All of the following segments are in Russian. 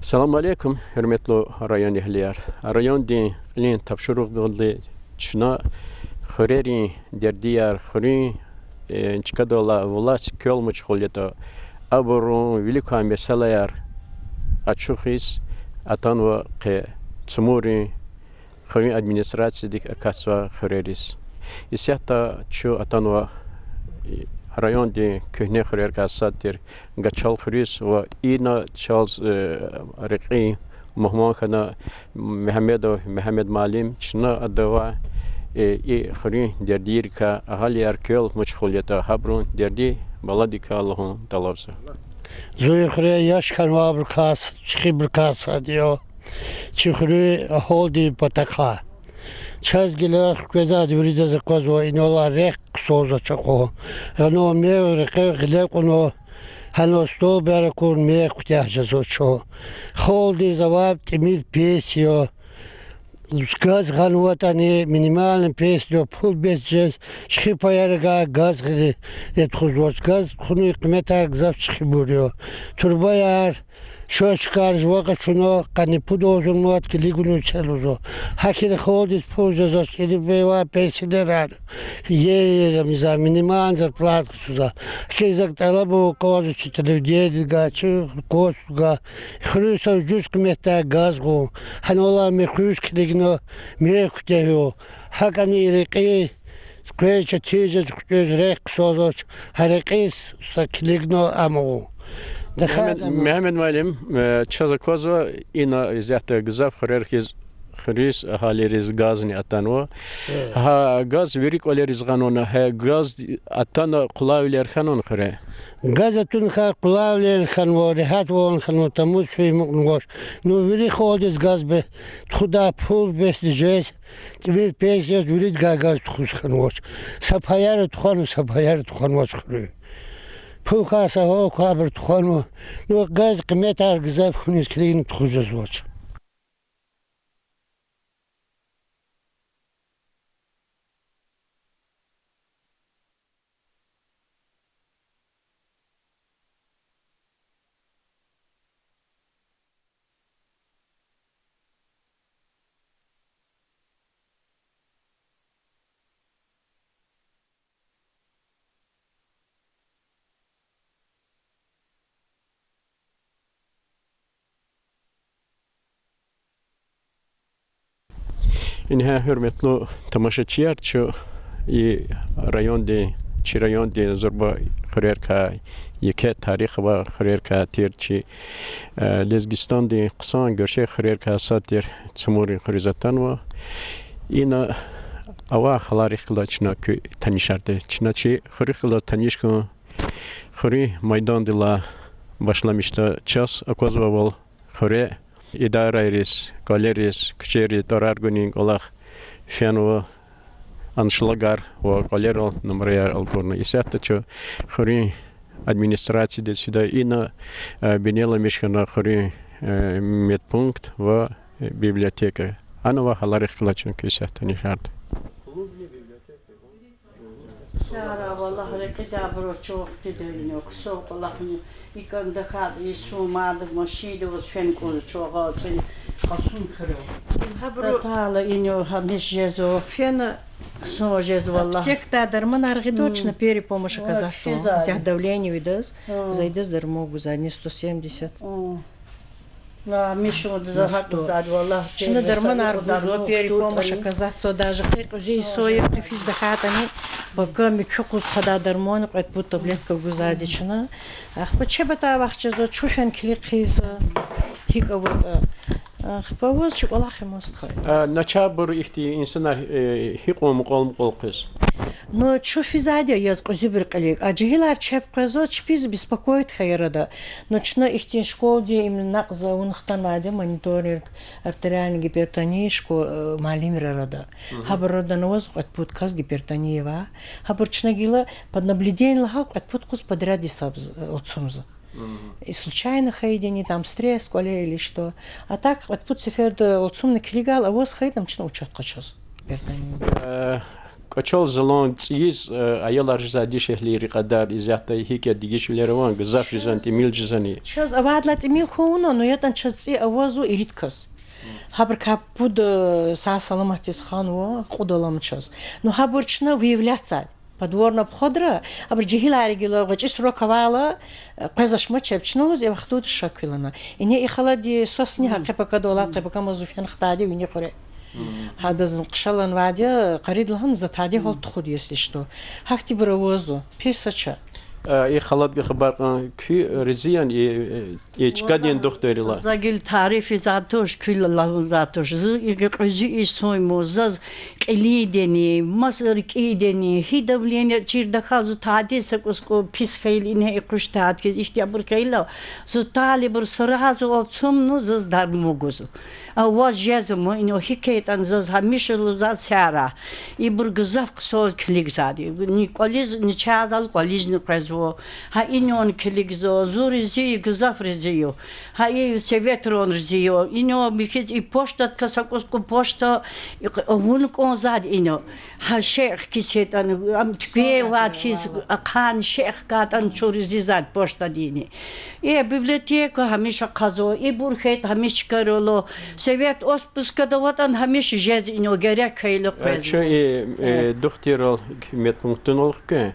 Assalamu alaikum, hürmetli rayon ehliler. Rayon din tapşırık doldu. Çuna xıreri derdiyar xırı çıkadola vlast kölmüç xolyeto. Aburun velika meselayar açıkız atan ve ke tsumuri xırı administrasiyadik akasva xıreris. İsyahta çu atan ve rayon din köhne xırer kasattir gaçal xıris ve ina Charles Rıqi Muhammad Mehmed Malim çna adava xıri derdir ka ahaliyar köl meşguliyeta habrun derdi baladika Allah'ın talavsa. Zoy xıre yaş kanva bir kas çıkı bir kas diyor. Çıkırı holdi pataka. Çazgiler gözad yürüdü zakaz ve inolar rek soza çako. Ano mevre gile kono hanosto berekun me kutahcazo ço. Holdi zavab timil pesiyo. Gaz ganvatani minimal peslo pul bezcez çıkıp ayarga gaz gri etkuzvoç gaz kunu kıymetar gzaf çıkıbırıyor. Turbayar şu çıkar jvaka çuno kani pudozun muat ki ligunu çeluzo. Hakili xodis pulcazo çeli beva pesiderar. Ye miza minimal zarplat ksuza. Kezak talabu kozu çitili dedi gaçı kozuga. Xrüsa cüz kıymetar gaz go. Hanola mekhüs kiligno mekteyo. Hakani riqi Köyçe teyze çıkıyoruz rek sozoç harekis sakiligno amu. Mehmed Malim çazakozva ina ziyata gzaf xıris ahaleriz gazını atanwa. Ha gaz verik oleriz ganona ha gaz atana kulavler kanon xire. Gazatun ha kulavler kanvo rehat von kanu tamuz fi muqnoş. Nu veri xodis gaz be xuda pul besleyeceğiz. Tibir peşes veri gaz txus kanvoş. Sapayar txanvoş xire. Pul kasa ho kabr txanu. Nu gaz qiymetar gzaf xunis kilin txujazvoç. İnha hürmetli tamaşaçılar çu rayon de zorba xırer ka yeke tarih ve xırer ka terçi Lezgistan de qısan görşe xırer ka satir çumuri xırizatan ve ina ava halari xıla çına kö tanışardı çına çi xıri xıla tanışkı xıri maydan dila başlamıştı ças akozva vol xıre İdareris, galeris, küçeri, dorarguning, olaq, fenvo, anşlagar, o galerol, numarayar alkorna. İsahta ço, xuri administrasiyede süda ina binela meşkana xuri medpunkt ve biblioteka. Ana ve halari xılaçın ki isahta nişardı. Şara vallahi rekida bro çok dedin yok. Soğuk Allah'ın İkon da kadı sumadı maşidi ve fen kozu çok altın kasum kırıyor. Habro Tala inyo hamish jezo фена снова jezo vallahi. аптекта дарман арги точно помощь оказаться. Вся давление видас. Зайдешь дармогу за не 170. La мишо да зад vallahi. Шина дарман арги помощь оказаться даже как уже соя физ дахатани. Пока микхуз хада дармон قد بود таблетка гузади чина. Ах почему та вахчезо чуфен кликиз хикавот Xpavuz şu Allah hemostxay. Naça bur ihti insanlar hiqom qolqız. Но что физадия я зубр коллег, а джихилар чеп казо чпиз беспокоит хайрада. Но чно их тин школде именно нақза унхтан маде мониторинг артериальной гипертонии малимрада. Хаброда новоз отпут каз гипертониева. Хабрчна гила под наблюдением лахак отпут кус подряд сабз отсумза. И случайно хайдени там стресс, коле или что. А так отпут сеферд отсумный клигал, а воз хайдам чно учат качоз. качал залон циз аялар жади шехлири кадар изята хике дигиш лерван гзаф жизанти мил жизани Чаз авадлат эмил хоуна, но ятан чази авазу ириткас. Хабр капуд са саламатис ханво кудалам час. Но хабурчна выявляться. Подворна бходра, абр джихилари гило гачи срокавала, казашма чепчнулось и вахтут шакилана. И не ихалади сосни хакепака дола, кепака мазуфян хтади вини хоре. هذا زنقشلن وادي قريد لهن زتادي هول تخود يسلشتو هاكتي بروازو بيسچا ای خالد خبر کی رزیان چقدر دختری لا زاگل تعریف زاتوش کل الله زاتوش زو یقزی ایسوی موزز قلیدنی مصر کیدنی هیدولین چیر دخازو تادیس کو پیس خیلی نه اقش تاد که اشتیابر کیلا زو طالب سرهازو اتسم نو زز در موگوزو اواز جزم اینو حکایتن زز همیشه لوزات سیاره ای برگزاف کسوز کلیک زادی نیکالیز نیچادال کالیز نقزو ها اینون کلیک زور زی گزاف رزیو های سویترون رزیو اینو میکز ای پشتت کساکوس کو پشتا اون کون زاد اینو ها شیخ کیسیتن ام تبی واد کیس اقان شیخ کاتن چوری زاد پشتا دینی ای بیبلیوتека همیشه کازو ای برخیت همیشه کرولو سویت اوسپسکدواتن همیشه جز اینو گرک خیلی چه دخترال میتونن olke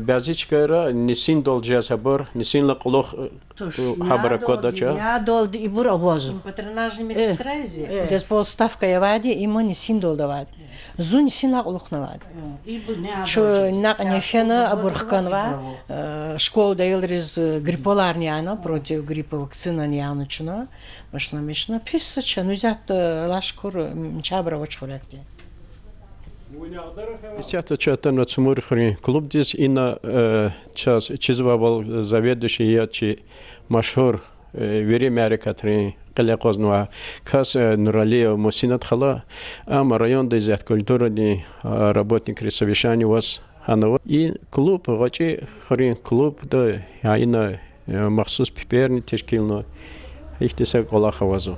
بعضی چکارا نسین دل جاز هبر نسین لقلوخ هبر کوداچا я дол и бура возу патронажный медстрази дес полставка я вади и мы несин дол давад зу несин лaqluq навад şu нефена абурхканва школ дейлриз гриполарни ана против гриппа вакцина не анучна машна мешна писача ну зят лашкур чабра вочхоректи Сейчас что-то на цумурхре клуб здесь и на час чизвабал заведующий я чи машхур время Америкатри قلقوزنوا كاس نوراليو مسينات خلا أما ريون ده زيت كультура دي работник совещания was هنو и клуб غочи خرين клуб ده يعني مخصوص بيبرني تشكيلنا اختصاص قلا خوازو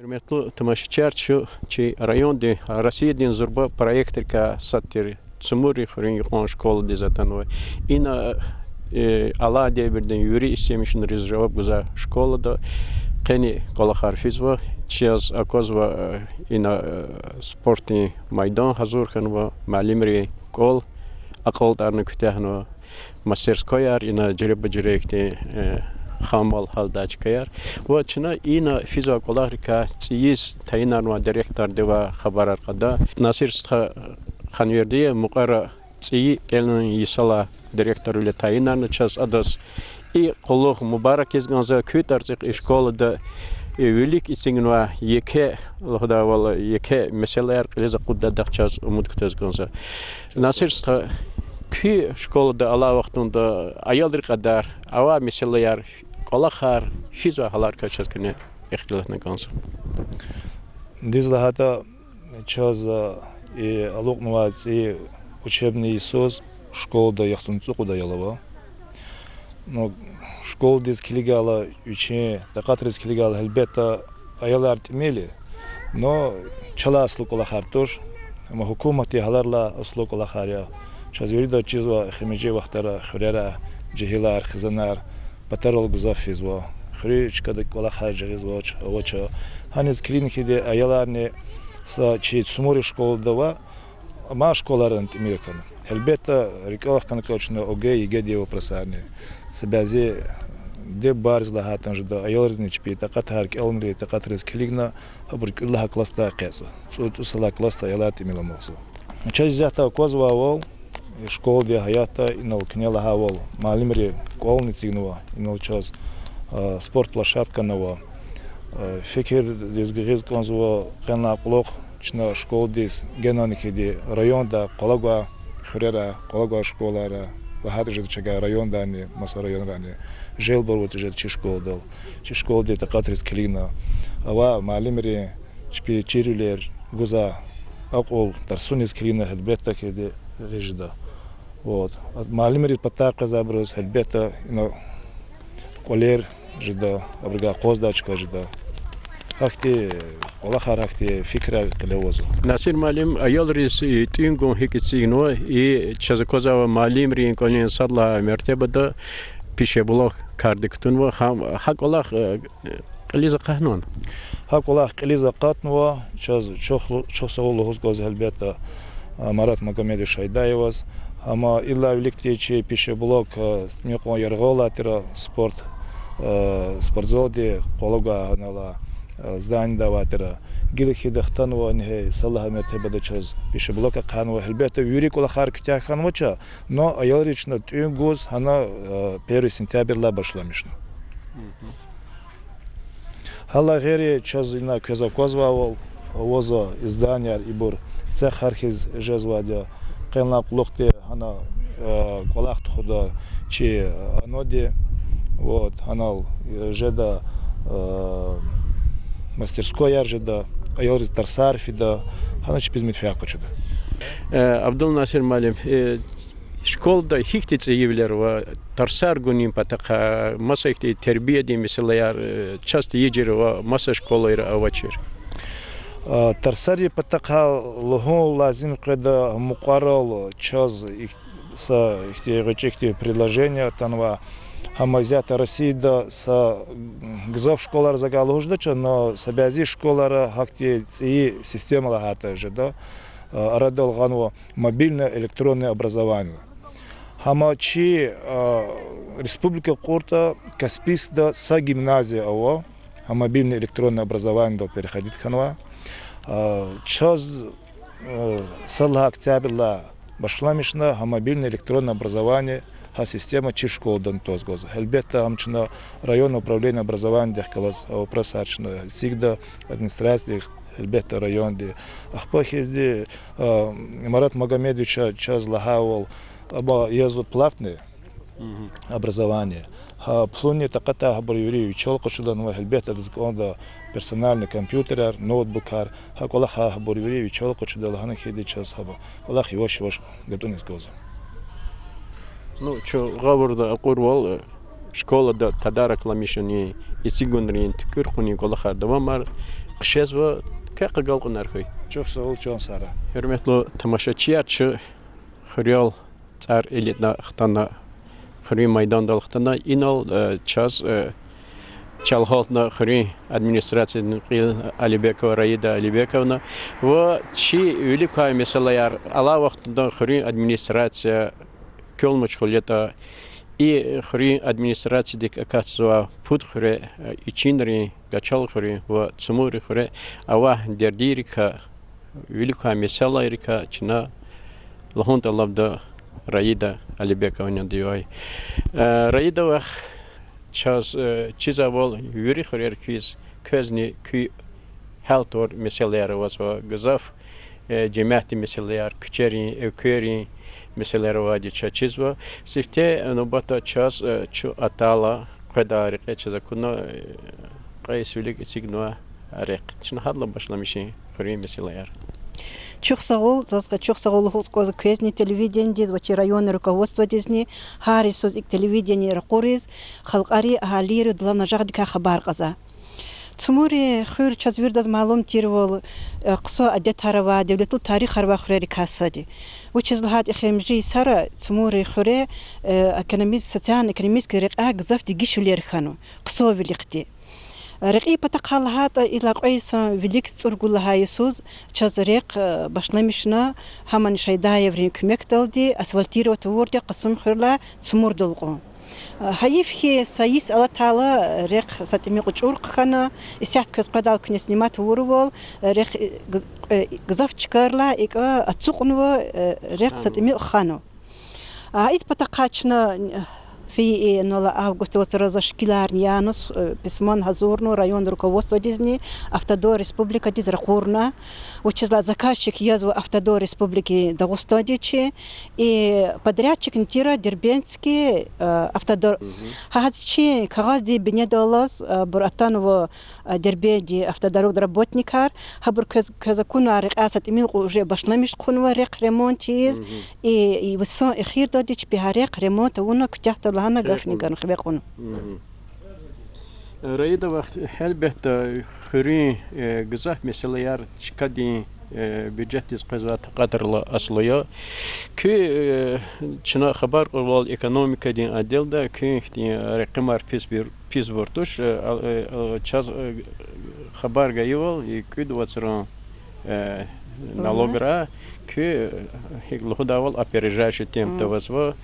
Hürmetli tamaşaçılar şu ki rayonda Rusya'dan zurba proyektika satır Cumhuriyet Hürriyet şkolu de zaten o ina ala diye birden yürü istemişin rezervat güzel şkola da keni kola harfiz var çiz akoz var ina sportni maydan hazır kan var malimri kol akıldarını kütahno мастерская ина жеребе жеректе хамал халдачкаяр ва чина ина физиоколарика циис тайнарма директор дева хабарар када насир ханвердие муқара ци келн исала директор уле тайнарны час адас и колох мубарак изганза күтарзык школада велик исингва еке лохдавал еке меселер леза куддадак час умут күтөзганза насир ки школада ала вақтунда аялдыр кадар ава меселер колахар физа халар качас кene ихтилатна ганс дизлахата час и алукнувац и учебный соз школада яхтунцукуда ялова но школ диз килигала уче такатрис килигала албетта аялар тимели но чала аслу колахар тош ама хукумати халарла аслу колахаря час юрида чизва химеже вахтара хурера джихилар хизанар патерол гузафизва хричка де колахар жигизвоч овочо ханез клиники де аяларне са чи сумури школдава ма школарын тимиркан албетта рикалах канакочно оге иге вопросарне себязи де барзла хатан жда аяларны чпи такатар келмри такатрис клигна хабр кулла класста кесо сала класста аялар тимиламосо чаз зата козвавол школ де хаята инал кнела хавол малимри колницы нова инал час спорт площадка нова фикер дез грез конзва гана плох чна школ дез геноники де районда колагва хурера колагва школара ва хадже чага районда не маса районране жел борот же чи школ дал чи школ де тақатрис клина ава малимри чпи чирулер гуза ақол дарсунис клина хелбетта кеде режда вот малимри патақа заброс хелбетта но колер жда абрга qozdachka жда хакти ола характи фикра клевозу Насир малим аял рис тингон хикицигно и чазакоза малим рин колин садла мертебада пише було кардиктун ва хак ола قليزة قهنون هاك والله قليزة قاتنوا شو سوالو هزغوز هلبيتا مرات مقاميدي شايدايوز اما إلا وليكتي چي пише блок стмиقوا يرغولا ترى спортзалди قولوغا هنالا здание даватера гилхи дахтанوا нехе саллаха мертебада чоз пише блока قانوا هلبيتا юрик ола хар китяханвача но аялрична тюнгуз хана 1 сентябрьла башламишна Хала гери чазина кезакозвал возо издания ибур цех архиз жезвадя кенлап лохте ана колахт худа чи аноди вот анал жеда мастерской аржеда аялриз тарсарфида хана чи пизмит фиакочуда Абдул Насир малим школда хихтице евлер ва тарсар гуним патака маса ихти тербия ди мисалаяр часто ежер ва маса школаир авачер тарсари патака лохо лазим кеда муқарал час са ихти предложения танва хамазята Россия са гзов школар загалуждача но сабязи школара хакти и система лагата же да арадал ганва мобильное электронное образование Хамачи Республика Корта Каспийская са гимназия ава, мобильное электронное образование дал переходить ханва. Час салха октябрьла башламишна мобильное электронное образование ха система чи школ дантоз гоз. Хелбетта амчна районное управление образования дехкалас просачна сигда администрация Хелбетта район де ахпахизди Марат Магомедовича час лагавал Аба язут платные образование. Плуни таката хабарюри училка шудан ва хелбета дизгонда персональный компьютер, ноутбукар. Колаха хабарюри училка шудал хана хиди час хаба. Колах yosh гадун изгоз. Ну чо гавурда акурвал школа да тадарак ламишани исигунрин тукурхуни колаха давамар кшезва как галгунархой. Çok sağ ol Can Sara. Hürmetli tamaşaçılar çı xriyal цар элитна хтана хри майданда хтана инал час чалхалтна хри администрацияны Алибекова Раида Алибековна ва чи великая месалаяр ала вақтында хри администрация көлмөч холета и хри администрация дик акацва пут хри ичинри гачал хри ва цумури хри ава дердирика великая месалайрика чина лахонта лабда Раида Алибековна диой. Раида вах час чизавол юри хрер квиз көзни күй халтор меселер вазва газаф жемяти меселер күчери экери меселер вади чизва сифте нобата час чу атала кадар кеча куно кайсулик сигноа арек чин хадла башламиши хри меселер Чухсагол, зазга чухсагол хускоз квезни телевидение, вачи районное руководство дизни, харисуз ик телевидение ракуриз, халқари ахалири длана жагдика хабар каза. Цумури хур чазвирдаз малум тирвол қсо адет харава девлету тарих харва хурери касади. Вачиз лхат ихемжи сара цумури хуре экономист социально экономический рекаг зафти гишулер хану. Қсо великти. رقي بتقالهات إلى قيس فيليك ترجلها يسوز شزريق بشلمشنا همان شيدا يفرين كمكتل دي أسفلتير وتوردي قسم خيرلا تمر دلقو هايفكي سايس الله تعالى ريق ساتمي قشور خنا إسيات كز بدال كنيس نمات ورول ريق جزاف شكرلا إيك أتسقنوا ريق ساتمي خانو إيد بتقاتشنا في نولا август وترزашкилар Янус письмон Хазурну район руководство дизни автодор республика диз рахурна учезла заказчик язва автодор республики Дагустадичи и подрядчик Нтира Дербенский автодор хазчи кагазди бенедолас буратанова Дербеди автодорог работникар хабур казакуна рикасат имил уже башламиш кунва рек ремонтиз и всон эхир дадич бихарек ремонт уна кутяхта лана гафни ган хбекун Раида вақт elbette хuri гызах меселаяр чикади бюджет из казват кадрлы аслыя ки чына хабар кылвал экономика ден отделда ки рекымар пис бортуш час хабар гаевал и ки 20 налогра ки лухдавал опережающий тем тавазва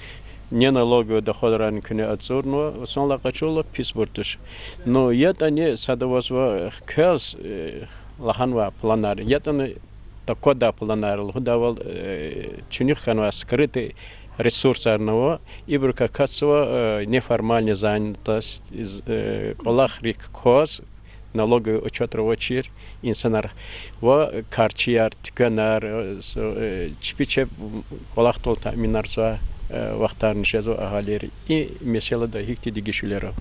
не налоговый доход ран кне отзорно сонла качола пис бортуш но это не садавазва кас лаханва планар это такода планар лухдавал чуних канва скрытый ресурсарного ибрка касва неформальная занятость из колахрик кос налоговый учет рабочих инсанар ва карчияр тükенар чипиче колахтол таминарса вақтарын жазу агалери и меселада хикти дигишулера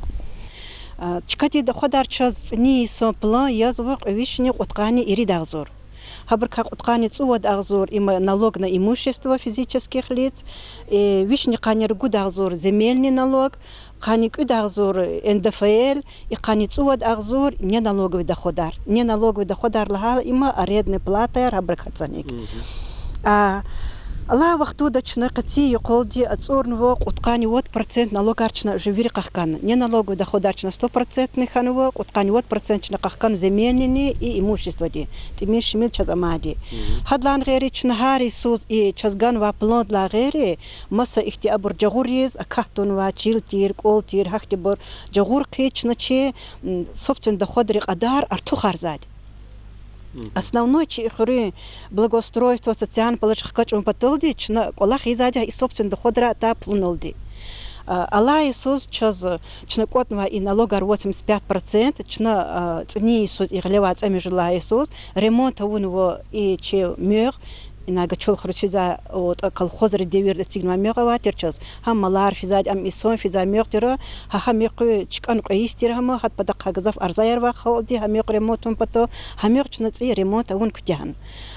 чкати доходар час ни со план язвак вишни уткани иридагзор хабар как уткани цуад агзор има налог на имущество физических лиц вишни канер гудагзор земельный налог каник удагзор НДФЛ и каницуад агзор не налоговый доходар лага има арендная плата хабар хацаник الله وقتو دچنا قتي يقولدي اتصورنو قطقاني وات процент налогарчна живири кахкан не налогу доходарчна 100% неханова قطقاني وات процент кахкан земельнини и имуществоди тими шмил чазамади хадлан герична хари суз и чазган ва план для гери маса ихти абур жагуриз акахтун ва чилтир колтир хахтибур жагур кечна че собствен доходри qaдар арту харзад Основной чихры благоустройство социально-политических качеств потолди чна колах изадя и собственно доходра та плунолди. Алла Иисус час чна котного и налогар 85% чна цни Иисус и глевац амижула Иисус ремонт унво и че мёр инага чул хрусфиза от колхозр девир достигнув мёгава терчас хам малар физад ам исон физа мёгтера хам мёгы чкан qoyistер хам хат падак хагзав арзаяр ва холди хам мёг ремонтун пато хам мёг чна ци ремонт ун кутян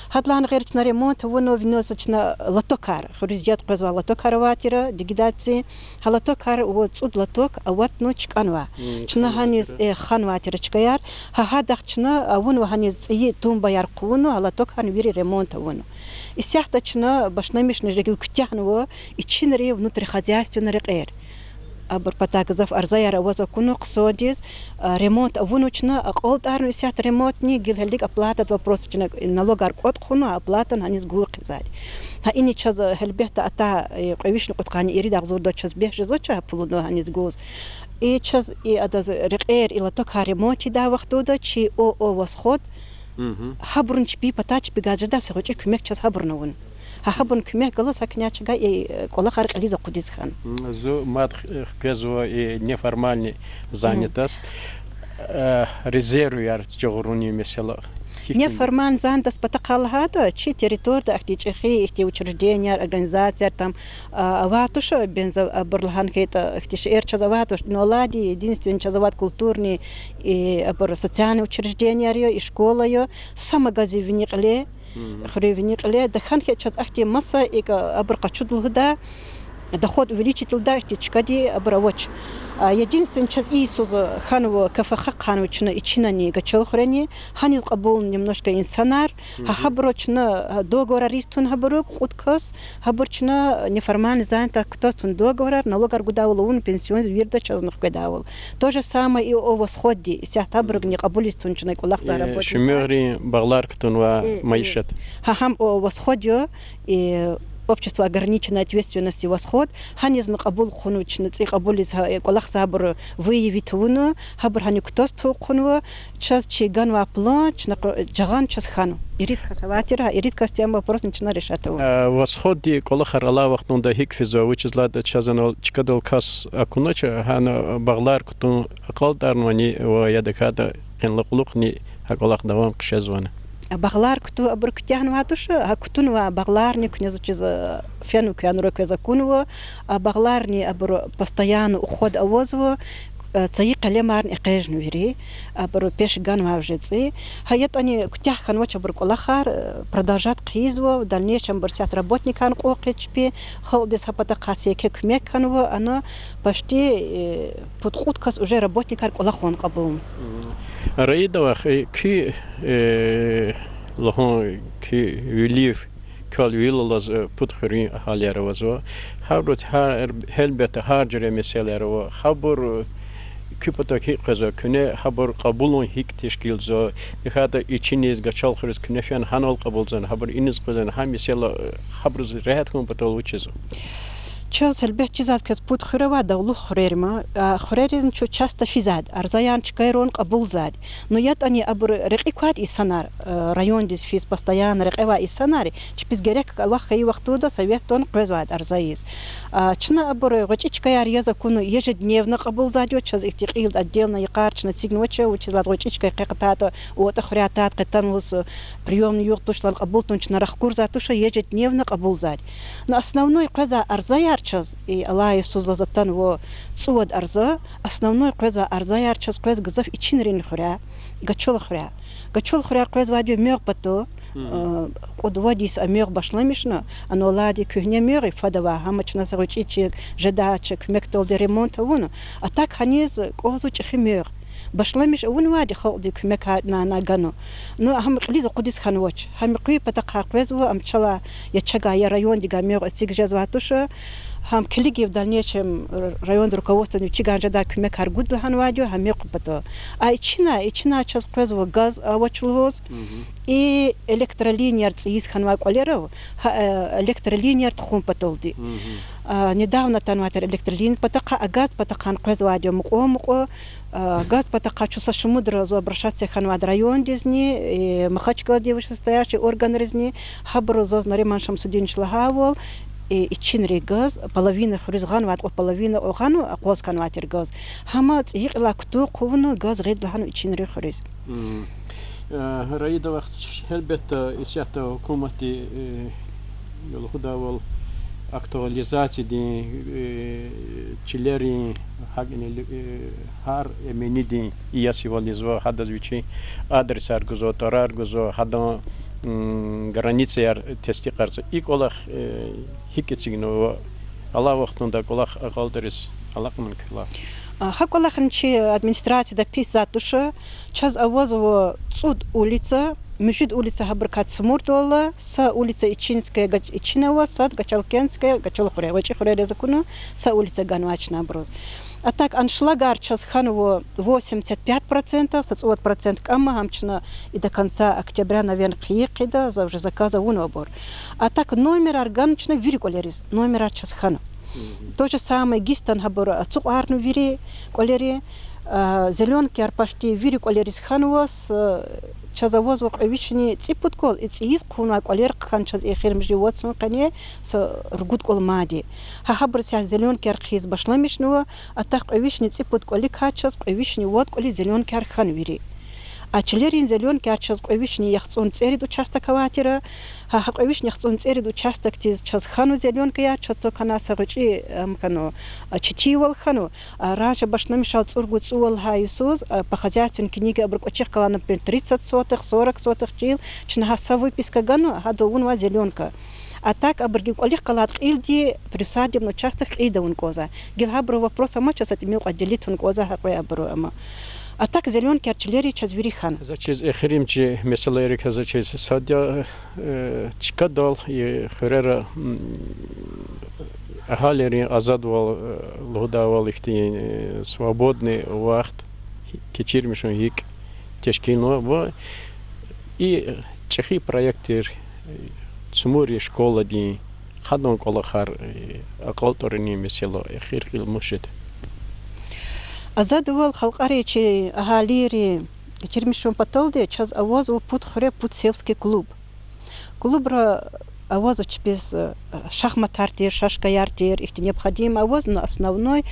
хатлан гэр чна ремонт уно винос чна латокар хрузят qoзвал латокар ватера дигидаци халатокар вот цуд латок ават но чканва чна ханис хан ватера чкаяр хадах чна уно ханис ци тумба яркуно латок хан вири ремонт уно И сяхтачна башнамиш нежегил кутяхнова и чинари внутрихозяйственный рекер. Абар патагазав арзаяра воза куну ксодис ремонт авунучна аколтарну сяхт ремонтни гилхелик оплатат вопрос чна налогар кот куну оплатан ханис гуқизад. Ха ини час хелбехта ата qawishni qutqani iri dagzurda час бех жезоча пулуно ханис гуз. И час и адаз рекер ила ток ремонти да вахтуда чи о восход хабрун чпи патач бигажда согочи кумек час хабрнувун хабрун кумек гала сакнячга и кола харқали за кудисхан зу мат кезо и неформальный занятость резерв яр чогруни mesela неформальный занятость потакал хата чи территория ахтичхи ихти учреждения организация там ватуша бенза бурлхан хета ихтиш эрчазаватуш нолади единственный чазават культурный и социальные учреждения и школа ё самогази вникле хревникле да хан хечат ахти масса и абркачудлуда доход увеличить лдахтичкади абравоч единственный час Иисус ханво кафаха ханвична и чинани гачолхрени ханил кабул немножко инсанар хаброчна договор ристун хабрук уткас хаброчна неформальный занят кто тун договор налогар гудавул он пенсион вирда чазнах гудавул то же самое и о восходе сяхтабрук не кабулистун чна кулах заработать шмёри баглар ктунва маишат хам о восходе и общества ограниченной ответственности «Восход», ханез на кабул хунуч, на цих кабулиз колах сабр выявить уну, хабр хани ктос тухунва, час чиганва план, чна джаган час хану. Иритка саватира, иритка стема вопрос начина решать его. «Восход» ди колах арала вахтунда хикфизо, вычислят чазанал чкадал кас акуноча, хана баглар кутун акалдарнвани ядекада кенлоклукни аколах давам кшезвана. Баглар кто абрктян ватуша, а ктунва багларни князь чиз фену кяну реквеза кунва, а багларни абр постоянно уход авозво, цаи калемар иqejn вири, абр пеш ган вавжецы, хаят они ктях ханвач абр колахар продолжат кизво, в дальнейшем барсят работникан кокечпи, холдес хапата касеке кмек ханва, она почти подхуткас уже работникар колахон кабум. Раидовах ки лохон ки вилив кал виллаз путхри халярвазо хабрут хелбет харжре меселерво хабур küpata ki qaza küne haber qabulun hik teşkil zo ihada içiniz gaçal xırız künefen hanol qabulzan haber iniz qılan ham mesela habrız rahat kompatol uçuz Час البيت جزات كسبوت خيروا دولو خريرما خريرين شو часто فيزاد أرزايان شكايرون قبول زاد نويات أني أبر رقيقات إسنار ريون ديس فيز بستيان رقيقوا إسناري شبيز جريك الله خي وقتو دا سويتون قوزواد أرزايز شنا أبر غش شكاير يزا كونو ежедневно قبول زاد وشاز اختيقيل أديلنا يقار شنا تيجنوتشا وشاز غش شكاي قيقتات وتخرياتات قتنوس прием يوقتوش لان قبولتون شنا رخكور زاتوشا ежедневно قبول زاد на основной قوزا أرزايار час и Аллах Иисус затан во цуад арза основной квезва арза яр час квез газав ичинрин хуря гачол хуря квез вадю мёр пато одвадис амёр башламишна анолади кухня мёр фадава хамачна саручичи жедачек мектол де ремонт вон а так ханез козуч хмёр بشلمش أون وادي خالدي كمك ناجانو نو هم قليز قديس خنوش هم قوي بتقع قوز وأم شلا يتشجع يا ريون دي جامير استيجاز واتوش هم كل جيب دالنيشم ريون دركوست نيجي عن جدا كمك هرجود لهنواجو هم يقبضه إيشنا شاز قوز وغاز واتشلوز إي إلكترولينير تسيس خنواج قليرو إلكترولينير تخون بتولدي недавно танватер электролин потака газ потакан قوز وادي مقو газ потака чуса шумудра за обращаться ханвад район дизни махачкала девыш состоящий орган резни хабру за знариманшам судин шлагавол и чинри газ половина хризган ват половина огану акос канватер газ хама цигла кту кувну газ гид лану чинри хриз раида вақт хелбет исята хукумати юлхудавол актуализации чилери хар эменидин ясивализва хадазвичи адрес аргузо тараргузо хадан границы тести карцы и колах хикетсигно Аллах вахтунда колах агалдерис Аллах манкла хаколахнчи администрация да писатуша час авозово суд улица Мужид улица Хабркат Смурдола, са улица Ичинская, Ичинова, сад Гачалкенская, Гачалхуре, Вачихуре Резакуну, са улица Ганвачна Броз. А так аншлагар час Ханово 85%, соцвод процент камма, хамчина и до конца октября, наверное, киекида, за уже заказа унобор. А так номер органично вириколерис, номер час Хано. То же самое гистан Хабура, цуарну вири колери, зеленки арпашти вириколерис Хановос, чазавоз вaqvishni ципуткол ицис куна колер хан чаз эхир мжи вотсун қане с ргут кол мади ха хабр ся зелен кер хиз башламишну атақ qvishni ципутколи качас qvishni вот коли зелен кер хан вири а члерин зелен кер час qvishni яхцун церид участок квартира ха qvishni яхцун церид участок тиз час хану зелен кер час то кана сагчи амкано читивал хану раньше башламишал цургут цувал хайсуз по хозяйственной книге обркочих кала например 30 сотых 40 сотых чил чнахаса выписка гану хадо унва зеленка а так абргил олег калат илди присадим на частых идаун коза гилхабру вопрос амача с этим отделит он коза хакой абру ама а так зеленки арчилери чазвирихан зачез эхримчи месалерик зачез садя чкадал и хрера Ахалери азадвал лудавал ихти свободный вахт кичирмишон хик тешкилно и чехи проекты цмури школа ди خدون كل خار أقلتورني مثله خير المشهد أزاد أول خلق أريتشي أهاليري كتيرمشون بطلدي تشاز أواز وبوت خري بوت سيلسكي клуб авоз без шахмат артир, шашка артир, их необходим авоз, но основной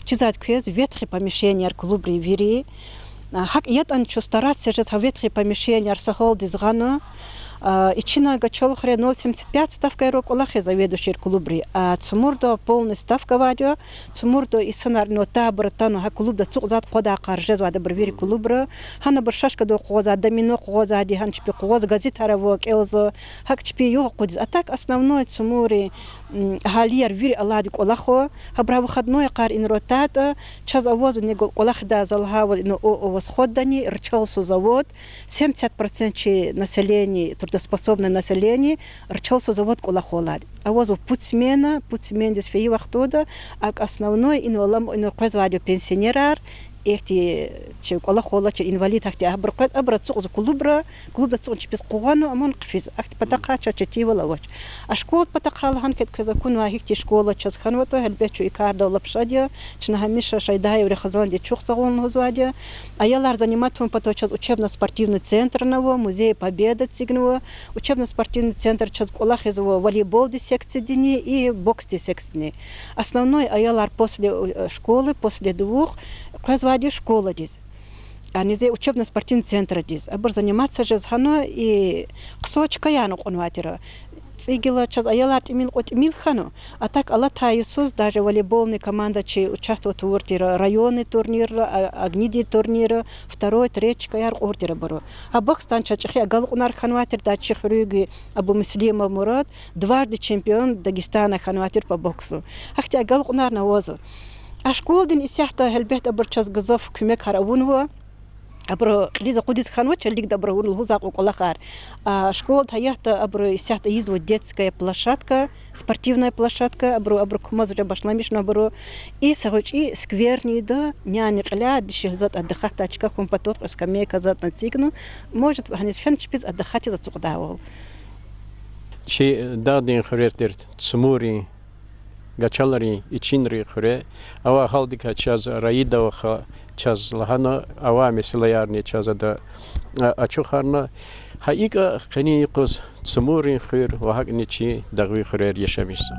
чизат квез ветхие помещения клуб ривери. Хак яд анчо стараться же ветхие помещения арсахол дизгано. И чина гачол хре 0,75 ставка рок олахе заведующий клубри. А цумурдо полная ставка вадё, цумурдо и сонарно табор тану ха клуб да цугзат хода каржез вада бривери клубра. Хана баршашка до хоза домино хоза ди хан чпи хоз газет аравок элзо хак чпи ё кодз. А так основной цумури халиер вири аладик олахо. Хабра выходной кар инротата час авоз него олах да залхава но восходдани рчалсу завод 70% населения трудоспособное население рчался завод кулахолад. А возу путсмена здесь феи вахтода, а основной инвалам инвазвадио пенсионерар, эхти че кулахола че инвалид ахти абраказ абрацук за клуб да цук чипис кугану амон кфиз ахти патака чачати валавач. А школ патакал ханкет казакун ва эхти школа час ханвато хелбечу икарда лапшадия, чна хамиша шайдай в рехазванди чухсагон хузвадия. А ялар заниматом пато час учебно-спортивный центр наво, музей Победы цигного, учебно-спортивный центр час кулахизово волейбол секции дни и бокс секции. Основной аялар после школы, после двух Казвади школа здесь. Они здесь учебно-спортивный центр здесь. Абр заниматься же с хано и ксочка яну конватера. Цигила час аяларт имил хано. А так Аллата Иисус даже волейбольная команда че участвует в ортира районный турнир, огниди турнира, второй, третий каяр ортира бару. А бокс танча чехи агалунар ханватер да чехрюги Абу Муслима Мурат, дважды чемпион Дагестана ханватер по боксу. Ахти агалунар на возу. А школдин исяхта хелбет абрчас газов кумек харавунва абро лиза кудис ханвач лиг добровольно хузак околахар. А школ таята абро исяхта изво детская площадка, спортивная площадка, абро кумазуля башламишна абро и сагочи скверни да няни кля дишизат отдыхать тачка компатот скамейка зат на цигну может ханис фенчпиз отдыхать за цугдавол. Чи дадин хрертер цмури гачалари ичинри хре ава халдика час раида ха час лахана ава мисляярни час да ачухарна хаика khani qos цмури хир ва хакни чи дагви хрер яшамиса